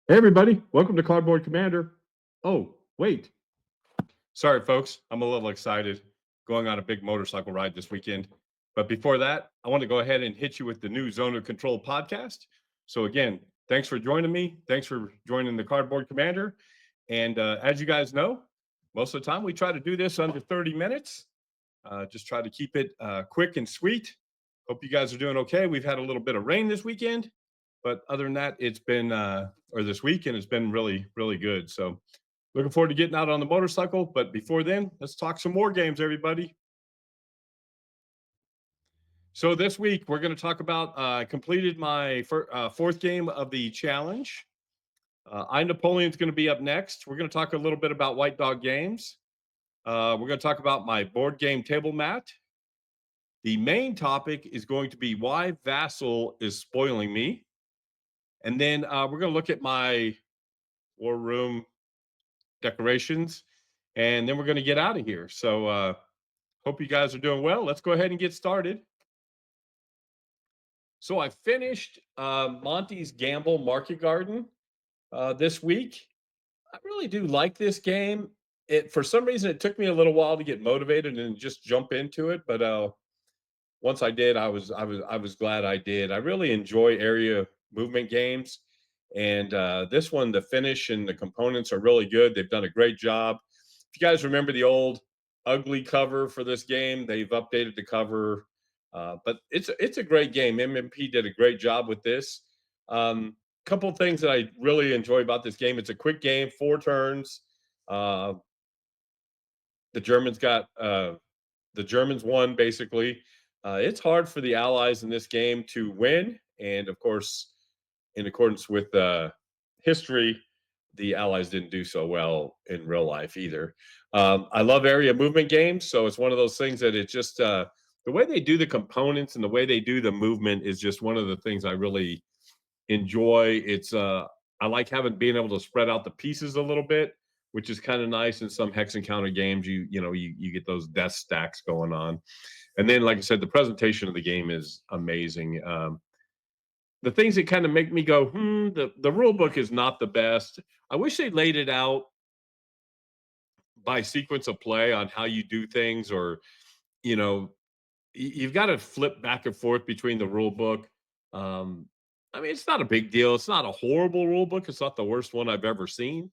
Hey, everybody. Welcome to Cardboard Commander. Oh, wait. Sorry, folks. I'm a little excited going on a big motorcycle ride this weekend. But before that, I want to go ahead and hit you with the new Zone of Control podcast. So, again, thanks for joining me. Thanks for joining the Cardboard Commander. And as you guys know, most of the time we try to do this under 30 minutes. Just try to keep it quick and sweet. Hope you guys are doing okay. We've had a little bit of rain this weekend, but other than that, it's been, or this weekend, it's been really, really good. So looking forward to getting out on the motorcycle. But before then, let's talk some more games, everybody. So this week, we're going to talk about, completed my fourth game of the challenge. Napoleon's going to be up next. We're going to talk a little bit about White Dog Games. We're going to talk about my board game table mat. The main topic is going to be why VASSAL is spoiling me. And then we're going to look at my war room decorations, and then we're going to get out of here. So hope you guys are doing well. Let's go ahead and get started. So I finished Monty's Gamble Market Garden this week. I really do like this game. For some reason, it took me a little while to get motivated and just jump into it, but once I did, I was glad I did. I really enjoy area movement games, and this one, the finish and the components are really good. They've done a great job. If you guys remember the old ugly cover for this game, they've updated the cover, but it's a great game. MMP did a great job with this. Couple things that I really enjoy about this game: it's a quick game, 4 turns. Uh, the Germans won basically. It's hard for the Allies in this game to win, and of course, in accordance with history, the Allies didn't do so well in real life either. I love area movement games, so it's one of those things that it's just the way they do the components and the way they do the movement is just one of the things I really enjoy. It's I like being able to spread out the pieces a little bit, which is kind of nice in some hex encounter games. You get those death stacks going on. And then, like I said, the presentation of the game is amazing. The things that kind of make me go, the rule book is not the best. I wish they laid it out by sequence of play on how you do things, or, you've got to flip back and forth between the rule book. I mean, it's not a big deal. It's not a horrible rule book. It's not the worst one I've ever seen.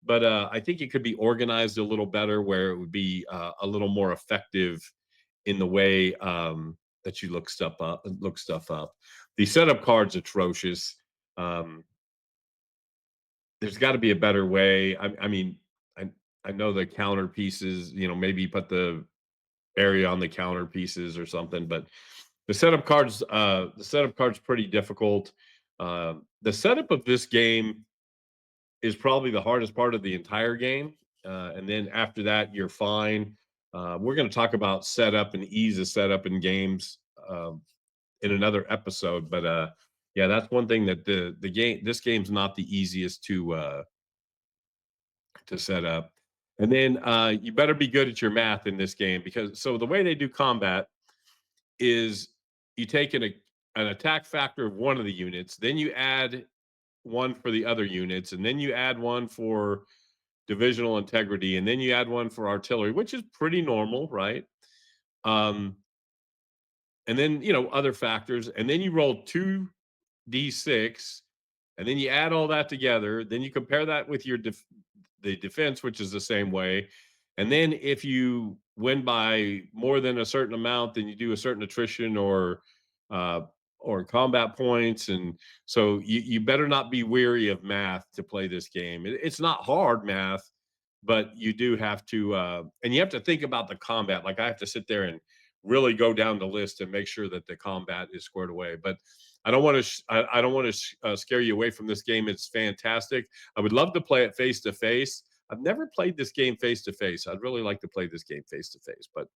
But I think it could be organized a little better, where it would be a little more effective in the way that you look stuff up. The setup card's atrocious. There's got to be a better way. I mean, I know the counter pieces. Maybe put the area on the counter pieces or something. But the setup card's pretty difficult. The setup of this game is probably the hardest part of the entire game, and then after that, you're fine. We're going to talk about setup and ease of setup in games in another episode, but yeah, that's one thing that this game's not the easiest to set up. And then you better be good at your math in this game, because the way they do combat is you take an attack factor of one of the units, then you add one for the other units, and then you add one for divisional integrity, and then you add one for artillery, which is pretty normal, right? And then other factors, and then you roll 2d6, and then you add all that together. Then you compare that with your the defense, which is the same way. And then if you win by more than a certain amount, then you do a certain attrition or combat points. And so you better not be weary of math to play this game. It's not hard math, but you do have to, and you have to think about the combat. Like, I have to sit there and really go down the list and make sure that the combat is squared away. But I don't want to scare you away from this game. It's fantastic. I would love to play it face to face. I've never played this game face to face. I'd really like to play this game face to face. But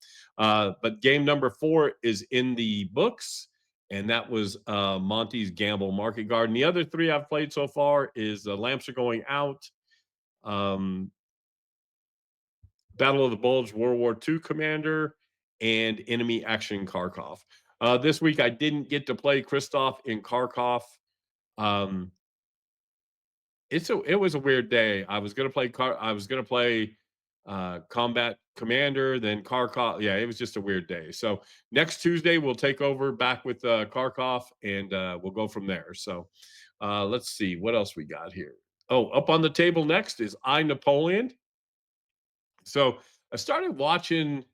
game number 4 is in the books, and that was Monty's Gamble Market Garden. The other 3 I've played so far is Lamps Are Going Out, Battle of the Bulge, World War II Commander, and Enemy Action Kharkov. This week I didn't get to play Christoph in Kharkov. it was a weird day. I was gonna play Combat Commander, then Karkov. Yeah, it was just a weird day. So next Tuesday we'll take over back with Karkov, and we'll go from there. So let's see what else we got here. Oh, up on the table next is I Napoleon. So I started watching.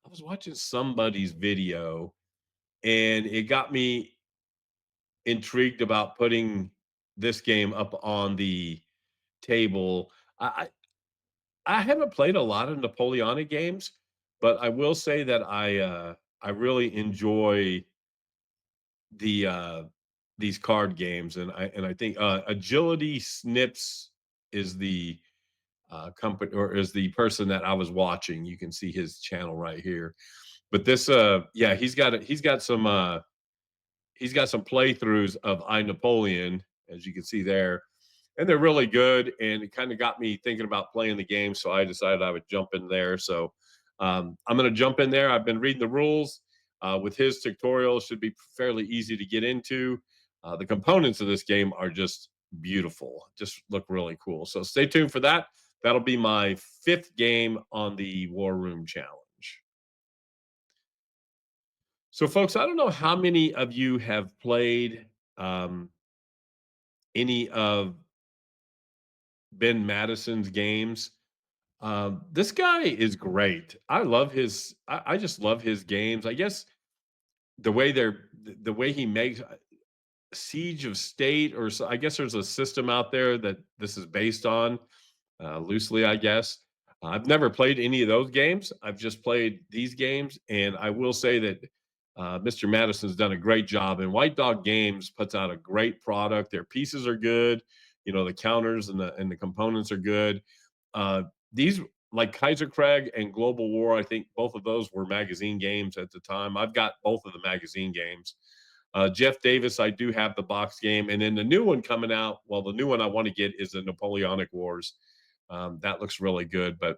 I was watching somebody's video, and it got me intrigued about putting this game up on the table. I haven't played a lot of Napoleonic games, but I will say that I really enjoy the these card games, and I think Agility Snips is the company or is the person that I was watching. You can see his channel right here. But this yeah, he's got some playthroughs of I Napoleon, as you can see there, and they're really good. And it kind of got me thinking about playing the game, so I decided I would jump in there. So I'm going to jump in there. I've been reading the rules. With his tutorial, should be fairly easy to get into. The components of this game are just beautiful, just look really cool. So stay tuned for that. That'll be my fifth game on the War Room Challenge. So, folks, I don't know how many of you have played um, any of Ben Madison's games. This guy is great. I love his. I just love his games. I guess the way he makes Siege of State, or so, I guess there's a system out there that this is based on loosely, I guess. I've never played any of those games. I've just played these games, and I will say that Mr. Madison's done a great job. And White Dog Games puts out a great product. Their pieces are good. You know, the counters and the components are good. These like Kaiserkrieg and Global War, I think both of those were magazine games at the time. I've got both of the magazine games. Jeff Davis, I do have the box game, and then the new one coming out. Well, the new one I want to get is the Napoleonic Wars. That looks really good. But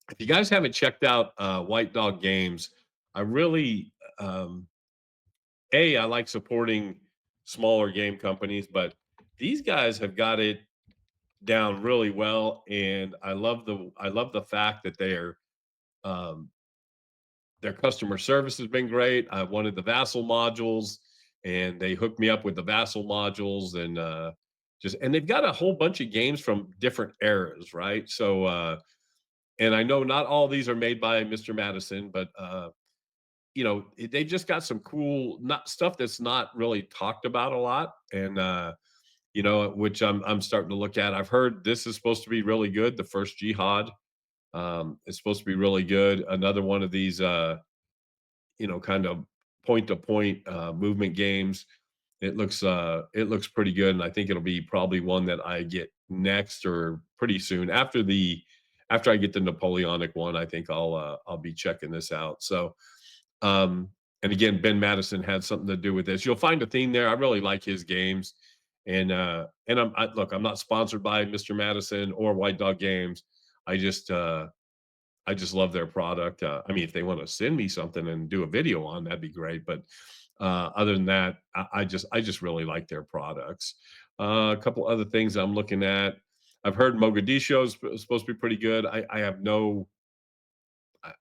if you guys haven't checked out White Dog Games, I really I like supporting smaller game companies, but these guys have got it down really well, and I love the fact that um, their customer service has been great. I wanted the VASSAL modules, and they hooked me up with the VASSAL modules, and just and they've got a whole bunch of games from different eras, right? So and I know not all these are made by Mr. Madison, but you know, they've just got some cool not stuff that's not really talked about a lot, and you know, which I'm starting to look at. I've heard this is supposed to be really good. The first Jihad is supposed to be really good. Another one of these, you know, kind of point to point movement games. It looks pretty good, and I think it'll be probably one that I get next or pretty soon after I get the Napoleonic one. I think I'll be checking this out. So um, and again, Ben Madison had something to do with this. You'll find a theme there. I really like his games, and look, I'm not sponsored by Mr. Madison or White Dog Games. I just I just love their product. I mean, if they want to send me something and do a video on, that'd be great. But other than that, I just really like their products. A couple other things I'm looking at. I've heard Mogadishu is supposed to be pretty good. I have no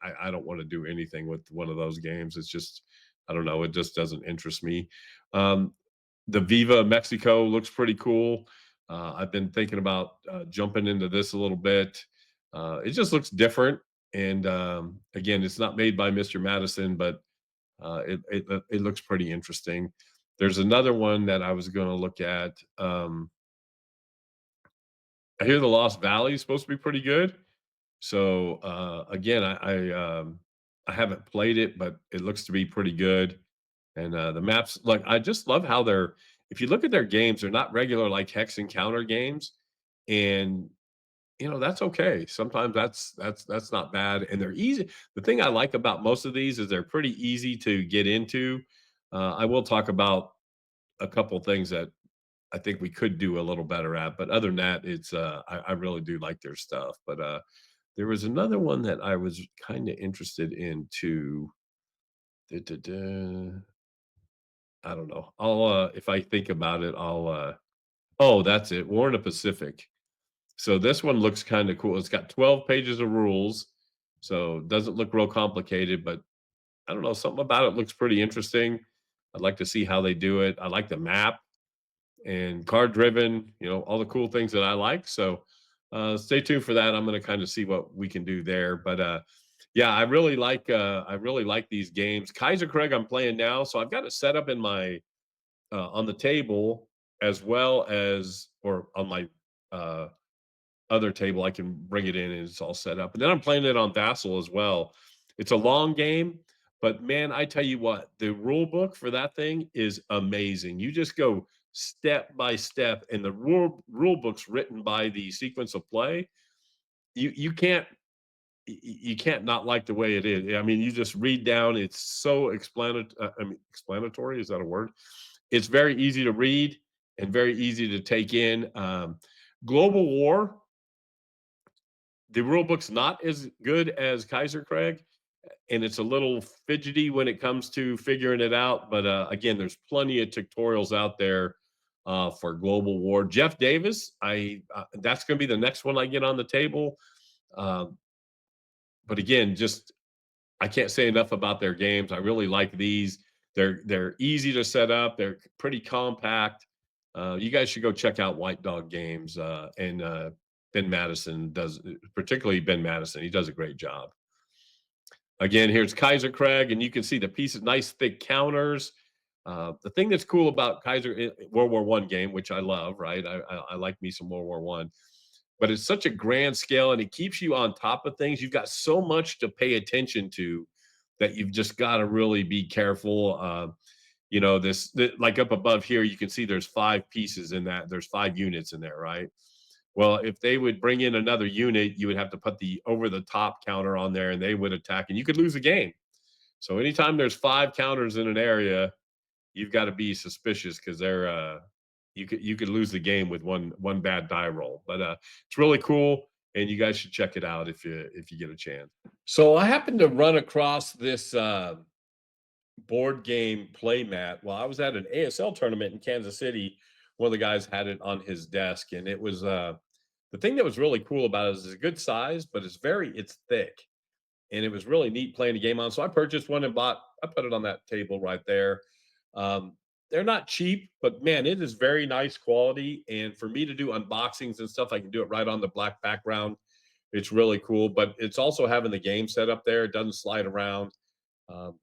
I don't want to do anything with one of those games. It's just I don't know. It just doesn't interest me. Um, the Viva Mexico looks pretty cool. I've been thinking about jumping into this a little bit. It just looks different, and again, it's not made by Mr. Madison, but it looks pretty interesting. There's another one that I was going to look at. I hear the Lost Valley is supposed to be pretty good. So again, I haven't played it, but it looks to be pretty good. And the maps, like I just love how they're. If you look at their games, they're not regular like hex and counter games, and you know that's okay. Sometimes that's not bad, and they're easy. The thing I like about most of these is they're pretty easy to get into. I will talk about a couple things that I think we could do a little better at, but other than that, it's I really do like their stuff. But there was another one that I was kind of interested in too. Da-da-da. I don't know. I'll if I think about it, Oh, that's it. War in the Pacific. So this one looks kind of cool. It's got 12 pages of rules, so it doesn't look real complicated, but I don't know, something about it looks pretty interesting. I'd like to see how they do it. I like the map and card driven, all the cool things that I like. So stay tuned for that. I'm going to kind of see what we can do there. But yeah, I really like these games. Kaiserkrieg I'm playing now, so I've got it set up in my on the table as well as or on my uh other table. I can bring it in and it's all set up. And then I'm playing it on Vassal as well. It's a long game, but man, I tell you what, the rule book for that thing is amazing. You just go step by step, and the rule book's written by the sequence of play. You can't you can't not like the way it is. I mean, you just read down. It's so explanatory. I mean, explanatory, is that a word? It's very easy to read and very easy to take in. Global War, the rule book's not as good as Kaiserkrieg, and it's a little fidgety when it comes to figuring it out. But again, there's plenty of tutorials out there for Global War. Jeff Davis, I that's going to be the next one I get on the table. Um, but again, just I can't say enough about their games. I really like these. They're easy to set up. They're pretty compact. You guys should go check out White Dog Games and Ben Madison does, particularly Ben Madison. He does a great job. Again, here's Kaiserkrieg, and you can see the pieces, nice thick counters. The thing that's cool about World War One game, which I love, right? I like me some World War One, but it's such a grand scale, and it keeps you on top of things. You've got so much to pay attention to that you've just got to really be careful. Like up above here, you can see there's 5 pieces in that. There's 5 units in there, right? Well, if they would bring in another unit, you would have to put the over the top counter on there and they would attack and you could lose the game. So anytime there's 5 counters in an area, you've got to be suspicious because you could lose the game with one bad die roll. But it's really cool and you guys should check it out if you get a chance. So I happened to run across this board game play mat while I was at an ASL tournament in Kansas City. One of the guys had it on his desk, and it was the thing that was really cool about it is it's a good size, but it's thick, and it was really neat playing the game on. So I purchased one and I put it on that table right there. They're not cheap, but man, it is very nice quality. And for me to do unboxings and stuff, I can do it right on the black background. It's really cool, but it's also having the game set up there. It doesn't slide around.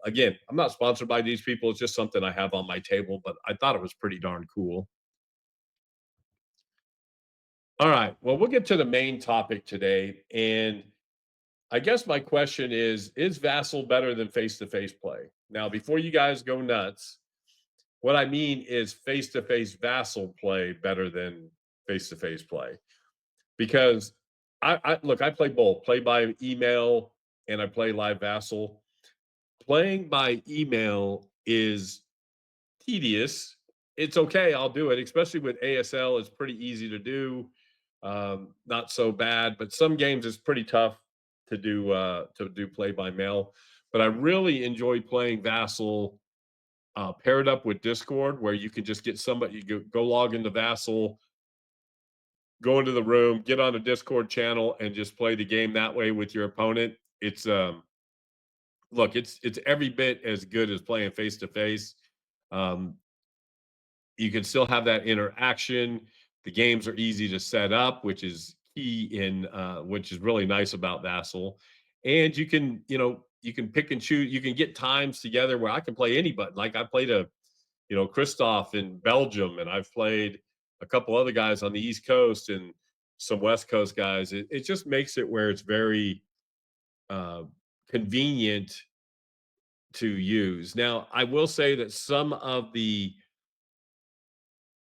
Again, I'm not sponsored by these people. It's just something I have on my table, but I thought it was pretty darn cool. All right. Well, we'll get to the main topic today. And I guess my question is Vassal better than face to face play? Now, before you guys go nuts, what I mean is face to face Vassal play better than face to face play. Because I play both, play by email and I play live Vassal. Playing by email is tedious. It's okay, I'll do it, especially with ASL, it's pretty easy to do. Not so bad, but some games it's pretty tough to do play by mail. But I really enjoy playing Vassal paired up with Discord, where you can just get somebody, go log into Vassal, go into the room, get on a Discord channel, and just play the game that way with your opponent. It's look, it's every bit as good as playing face to face. You can still have that interaction. The games are easy to set up, which is key in which is really nice about Vassal. And you can pick and choose. You can get times together where I can play any button. Like I played Christoph in Belgium, and I've played a couple other guys on the East Coast and some West Coast guys. It just makes it where it's very uh, convenient to use. Now, I will say that some of the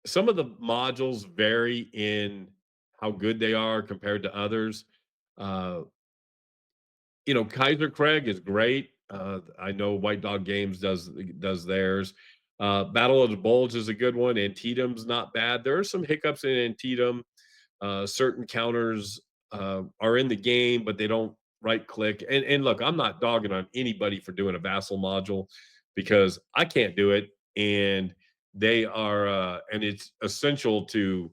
modules vary in how good they are compared to others. Uh, Kaiserkrieg is great. I know White Dog Games does theirs. Battle of the Bulge is a good one. Antietam's not bad. There are some hiccups in Antietam. Certain counters are in the game, but they don't right click. And look, I'm not dogging on anybody for doing a Vassal module because I can't do it. And they are, and it's essential to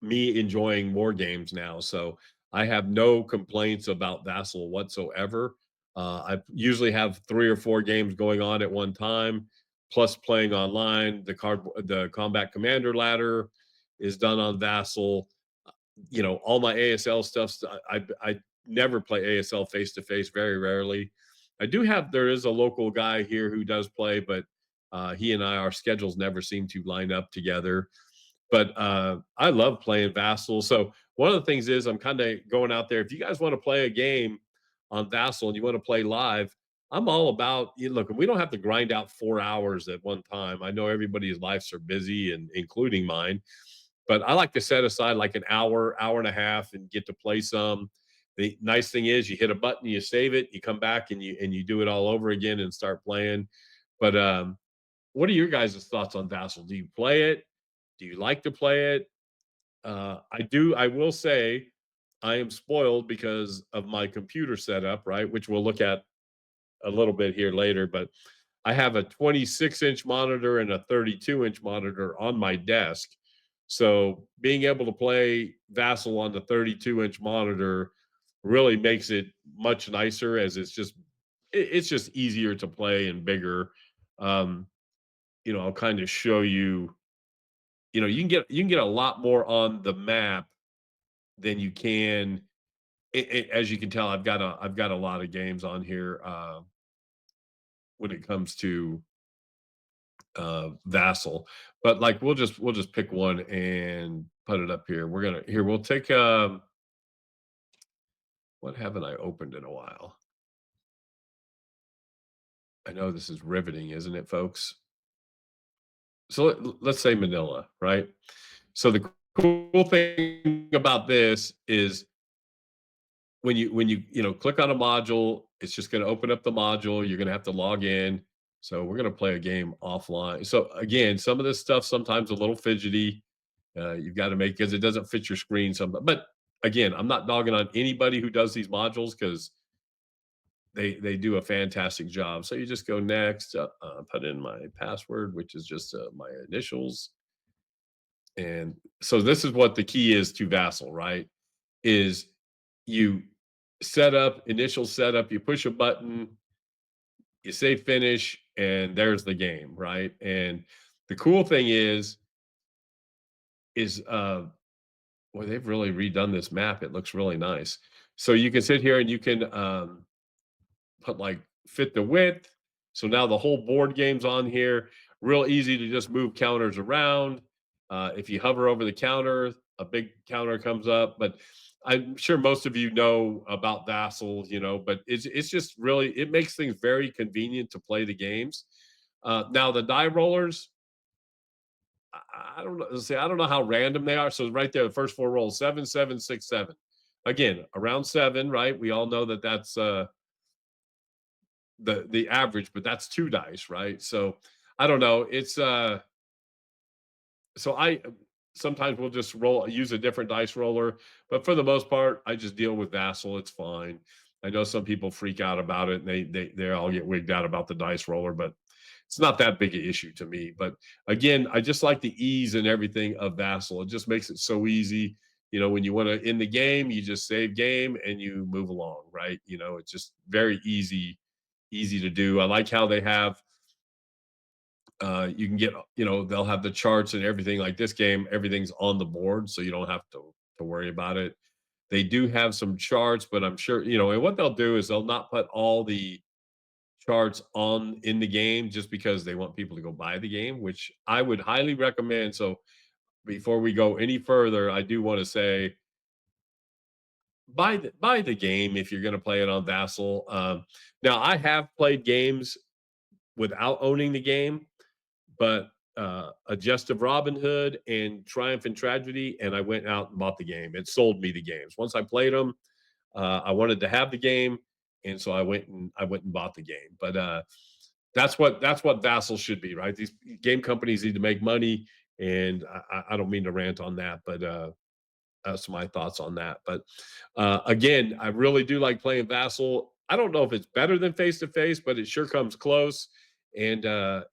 me enjoying more games now. So I have no complaints about Vassal whatsoever. I usually have 3 or 4 games going on at one time, plus playing online. The Combat Commander ladder is done on Vassal. All my ASL stuff. I never play ASL face to face. Very rarely. There is a local guy here who does play, but he and our schedules never seem to line up together. But I love playing Vassal. So one of the things is I'm kind of going out there. If you guys want to play a game on Vassal and you want to play live, I'm all about you. Look, we don't have to grind out 4 hours at one time. I know everybody's lives are busy, and including mine. But I like to set aside like an hour, hour and a half, and get to play some. The nice thing is, you hit a button, you save it, you come back, and you do it all over again and start playing. But what are your guys' thoughts on Vassal? Do you play it? Do you like to play it? I do. I will say I am spoiled because of my computer setup, right? Which we'll look at a little bit here later. But I have a 26-inch monitor and a 32-inch monitor on my desk. So being able to play Vassal on the 32-inch monitor really makes it much nicer, as it's just easier to play and bigger. Um, I'll kind of show you. You can get a lot more on the map than you can. As you can tell, I've got a lot of games on here when it comes to Vassal. But like we'll just pick one and put it up here. We'll take what haven't I opened in a while? I know this is riveting, isn't it, folks? So let's say Manila, right? So the cool thing about this is when you click on a module, it's just going to open up the module. You're going to have to log in. So we're going to play a game offline. So again, some of this stuff sometimes a little fidgety. You've got to make because it doesn't fit your screen. But again, I'm not dogging on anybody who does these modules because they do a fantastic job. So you just go next, put in my password, which is just my initials, and so this is what the key is to Vassal, right? Is you initial setup, you push a button, you say finish, and there's the game, right? And the cool thing is well, they've really redone this map. It looks really nice. So you can sit here and you can put like fit the width. So now the whole board game's on here. Real easy to just move counters around. If you hover over the counter, a big counter comes up. But I'm sure most of you know about Vassal, but it's just really it makes things very convenient to play the games. Now the die rollers, I don't know. See, I don't know how random they are. So right there, the first 4 rolls: 7, 7, 6, 7. Again, around 7, right? We all know that that's the average, but that's 2 dice, right? So I don't know. So I sometimes we'll just use a different dice roller, but for the most part, I just deal with Vassal. It's fine. I know some people freak out about it and they all get wigged out about the dice roller, but it's not that big an issue to me. But again, I just like the ease and everything of Vassal. It just makes it so easy. When you want to in the game, you just save game and you move along, right? It's just very easy to do. I like how they have you can get they'll have the charts and everything. Like this game, everything's on the board, so you don't have to worry about it. They do have some charts, but I'm sure and what they'll do is they'll not put all the charts on in the game just because they want people to go buy the game, which I would highly recommend. So before we go any further, I do want to say buy the game if you're going to play it on Vassal. Now I have played games without owning the game, but a Jest of Robin Hood and Triumph and Tragedy, and I went out and bought the game. It sold me the games. Once I played them, I wanted to have the game, and so I went and bought the game. But that's what Vassal should be, right? These game companies need to make money, and I don't mean to rant on that, but that's my thoughts on that. But again, I really do like playing Vassal. I don't know if it's better than face to face, but it sure comes close. And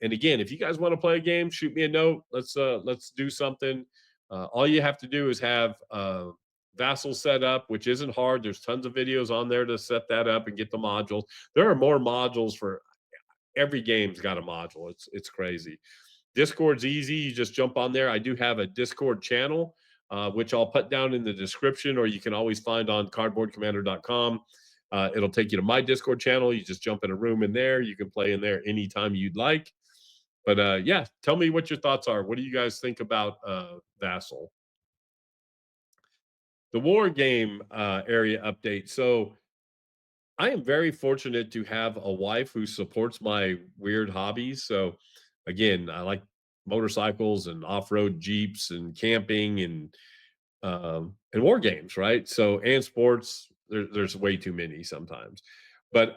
again, if you guys want to play a game, shoot me a note. Let's do something. All you have to do is have Vassal set up, which isn't hard. There's tons of videos on there to set that up and get the modules. There are more modules for every game's got a module. It's crazy. Discord's easy. You just jump on there. I do have a Discord channel, which I'll put down in the description, or you can always find on cardboardcommander.com. It'll take you to my Discord channel. You just jump in a room in there. You can play in there anytime you'd like. But yeah, tell me what your thoughts are. What do you guys think about Vassal? The war game area update. So I am very fortunate to have a wife who supports my weird hobbies. So again, I like motorcycles and off-road Jeeps and camping and war games, right? So and sports, there's way too many sometimes. But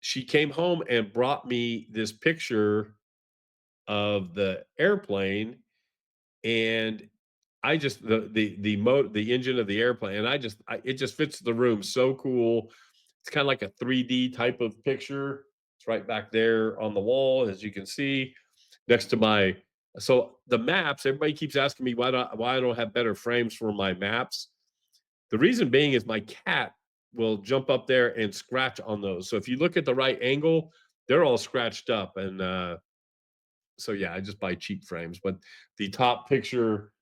she came home and brought me this picture of the airplane, and I just the engine of the airplane, and it just fits the room so cool. It's kind of like a 3D type of picture. It's right back there on the wall, as you can see, next to my. So the maps, everybody keeps asking me why I don't have better frames for my maps. The reason being is my cat will jump up there and scratch on those. So if you look at the right angle, they're all scratched up, and so yeah, I just buy cheap frames. But the top picture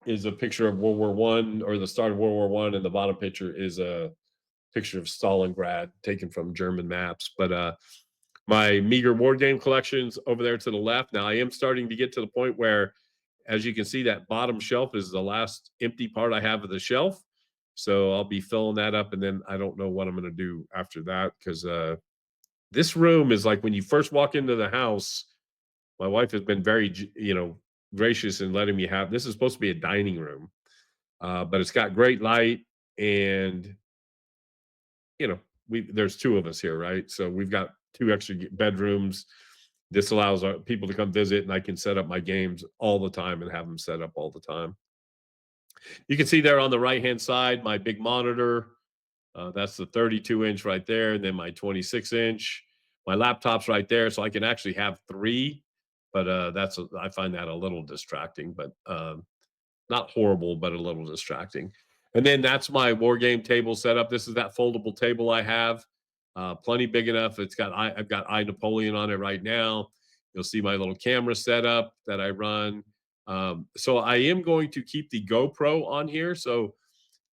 is a picture of World War One or the start of World War One, and the bottom picture is a picture of Stalingrad taken from German maps. But my meager war game collections over there to the left. Now I am starting to get to the point where, as you can see, that bottom shelf is the last empty part I have of the shelf. So I'll be filling that up, and then I don't know what I'm going to do after that, because this room is like when you first walk into the house. My wife has been very, gracious in letting me have. This is supposed to be a dining room, but it's got great light, and there's two of us here, right? So we've got two extra bedrooms. This allows people to come visit, and I can set up my games all the time and have them set up all the time. You can see there on the right hand side my big monitor. That's the 32-inch right there, and then my 26-inch. My laptop's right there, so I can actually have three. But I find that a little distracting, but not horrible, but a little distracting. And then that's my war game table setup. This is that foldable table I have, plenty big enough. I've got Napoleon on it right now. You'll see my little camera setup that I run. So I am going to keep the GoPro on here. So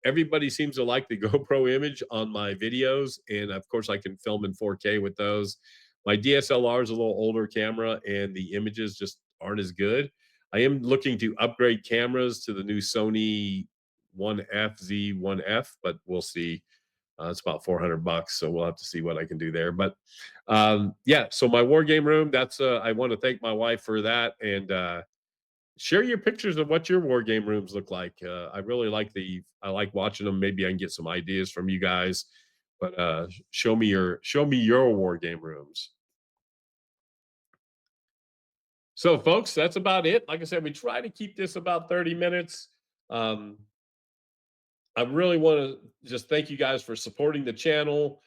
everybody seems to like the GoPro image on my videos, and of course I can film in 4K with those. My DSLR is a little older camera, and the images just aren't as good. I am looking to upgrade cameras to the new Sony 1F Z1F, but we'll see. It's about $400, so we'll have to see what I can do there. But yeah, so my war game room. That's I want to thank my wife for that, and share your pictures of what your war game rooms look like. I really I like watching them. Maybe I can get some ideas from you guys, but show me your war game rooms. So folks, that's about it. Like I said, we try to keep this about 30 minutes. Um, I really want to just thank you guys for supporting the channel.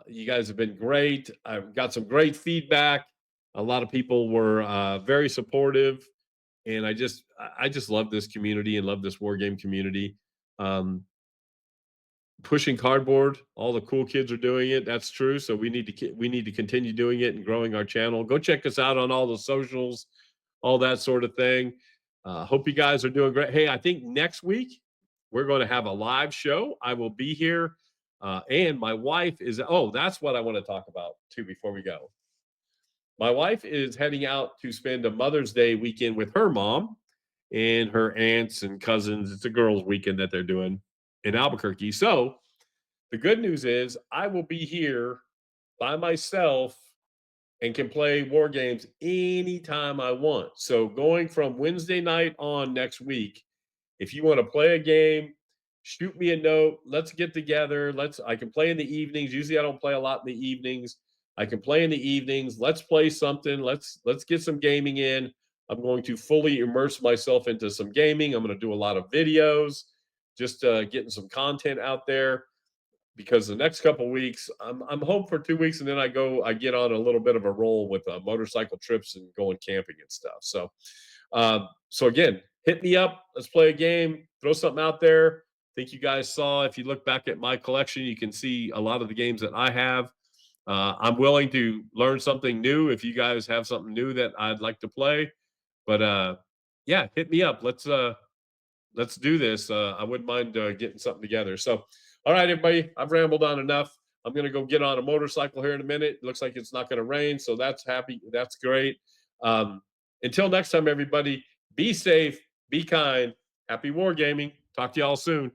You guys have been great. I've got some great feedback. A lot of people were very supportive, and I just love this community and love this war game community. Um, Pushing cardboard, all the cool kids are doing it. That's true. So we need to continue doing it and growing our channel. Go check us out on all the socials, all that sort of thing. Hope you guys are doing great. Hey, I think next week we're going to have a live show. I will be here, and my wife is. Oh, that's what I want to talk about too before we go. My wife is heading out to spend a Mother's Day weekend with her mom and her aunts and cousins. It's a girls' weekend that they're doing in Albuquerque. So the good news is I will be here by myself and can play war games anytime I want. So going from Wednesday night on next week, if you want to play a game, shoot me a note. Let's get together. I can play in the evenings. Usually I don't play a lot in the evenings. I can play in the evenings. Let's play something. Let's get some gaming in. I'm going to fully immerse myself into some gaming. I'm going to do a lot of videos, just getting some content out there, because the next couple weeks I'm home for 2 weeks, and then I get on a little bit of a roll with motorcycle trips and going camping and stuff. So again, hit me up. Let's play a game. Throw something out there. I think you guys saw, if you look back at my collection, you can see a lot of the games that I have. I'm willing to learn something new if you guys have something new that I'd like to play. But yeah, hit me up. Let's do this. I wouldn't mind getting something together. So, all right, everybody, I've rambled on enough. I'm going to go get on a motorcycle here in a minute. Looks like it's not going to rain, so that's happy. That's great. Um, until next time, everybody, be safe, be kind. Happy wargaming. Talk to y'all soon.